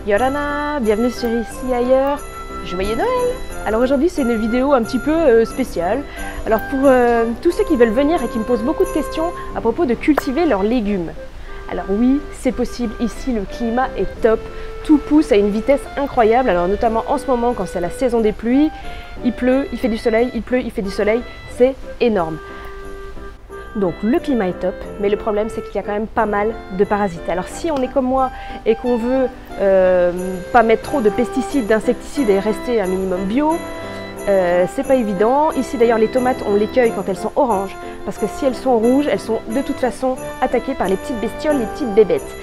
Yorana, bienvenue sur Ici Ailleurs, joyeux Noël! Alors aujourd'hui c'est une vidéo un petit peu spéciale. Alors pour tous ceux qui veulent venir et qui me posent beaucoup de questions à propos de cultiver leurs légumes. Alors oui, c'est possible, ici le climat est top, tout pousse à une vitesse incroyable, alors notamment en ce moment quand c'est la saison des pluies, il pleut, il fait du soleil, il pleut, il fait du soleil, c'est énorme. Donc le climat est top, mais le problème c'est qu'il y a quand même pas mal de parasites. Alors si on est comme moi et qu'on veut pas mettre trop de pesticides, d'insecticides et rester un minimum bio, c'est pas évident. Ici d'ailleurs les tomates on les cueille quand elles sont oranges, parce que si elles sont rouges, elles sont de toute façon attaquées par les petites bestioles, les petites bébêtes.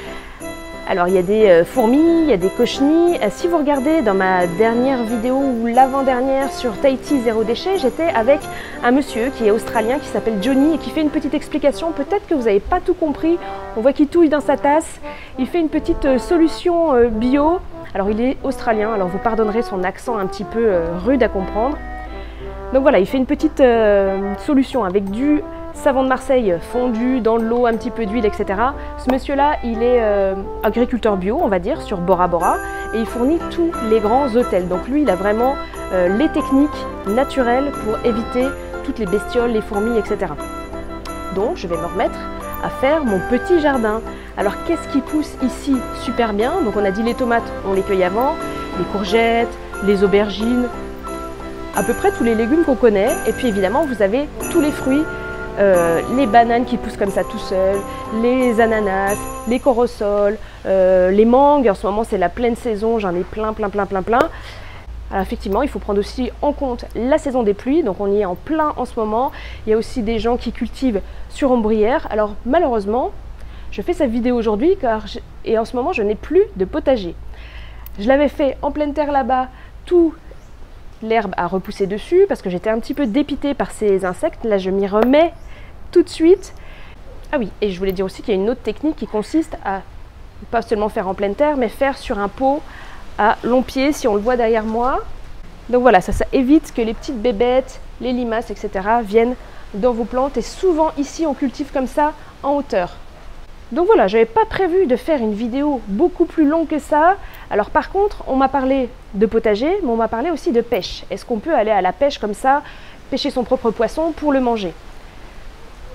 Alors il y a des fourmis, il y a des cochenilles. Si vous regardez dans ma dernière vidéo ou l'avant-dernière sur Tahiti zéro déchet, j'étais avec un monsieur qui est australien, qui s'appelle Johnny et qui fait une petite explication. Peut-être que vous n'avez pas tout compris, on voit qu'il touille dans sa tasse. Il fait une petite solution bio. Alors il est australien, alors vous pardonnerez son accent un petit peu rude à comprendre. Donc voilà, il fait une petite solution avec du savon de Marseille fondu dans l'eau, un petit peu d'huile, etc. Ce monsieur-là, il est agriculteur bio, on va dire, sur Bora Bora, et il fournit tous les grands hôtels. Donc lui, il a vraiment les techniques naturelles pour éviter toutes les bestioles, les fourmis, etc. Donc je vais me remettre à faire mon petit jardin. Alors qu'est-ce qui pousse ici super bien? Donc on a dit les tomates, on les cueille avant, les courgettes, les aubergines, à peu près tous les légumes qu'on connaît. Et puis évidemment, vous avez tous les fruits. Les bananes qui poussent comme ça tout seuls, les ananas, les corosols, les mangues, en ce moment c'est la pleine saison, j'en ai plein. Alors effectivement, il faut prendre aussi en compte la saison des pluies, donc on y est en plein en ce moment. Il y a aussi des gens qui cultivent sur ombrière. Alors malheureusement, je fais cette vidéo aujourd'hui et en ce moment je n'ai plus de potager. Je l'avais fait en pleine terre là-bas, tout l'herbe a repoussé dessus parce que j'étais un petit peu dépitée par ces insectes. Là je m'y remets tout de suite. Ah oui, et je voulais dire aussi qu'il y a une autre technique qui consiste à pas seulement faire en pleine terre, mais faire sur un pot à long pied, si on le voit derrière moi. Donc voilà, ça évite que les petites bébêtes, les limaces, etc. viennent dans vos plantes. Et souvent ici, on cultive comme ça en hauteur. Donc voilà, je n'avais pas prévu de faire une vidéo beaucoup plus longue que ça. Alors par contre, on m'a parlé de potager, mais on m'a parlé aussi de pêche. Est-ce qu'on peut aller à la pêche comme ça, pêcher son propre poisson pour le manger?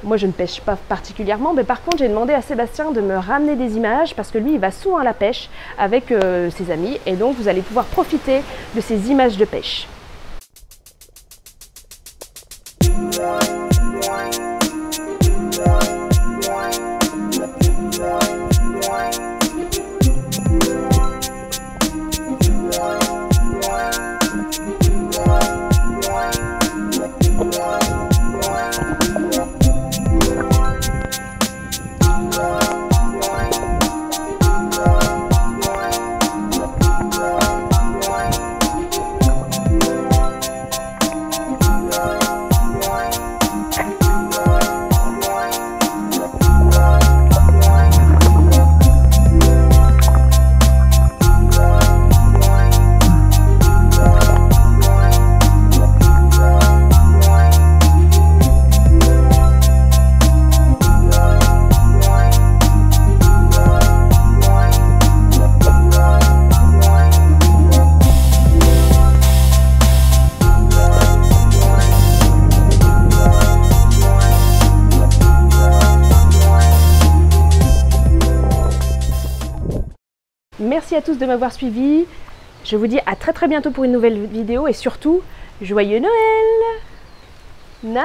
Moi, je ne pêche pas particulièrement, mais par contre, j'ai demandé à Sébastien de me ramener des images parce que lui, il va souvent à la pêche avec ses amis et donc vous allez pouvoir profiter de ces images de pêche. Merci à tous de m'avoir suivi. Je vous dis à très bientôt pour une nouvelle vidéo et surtout, joyeux Noël! Nana!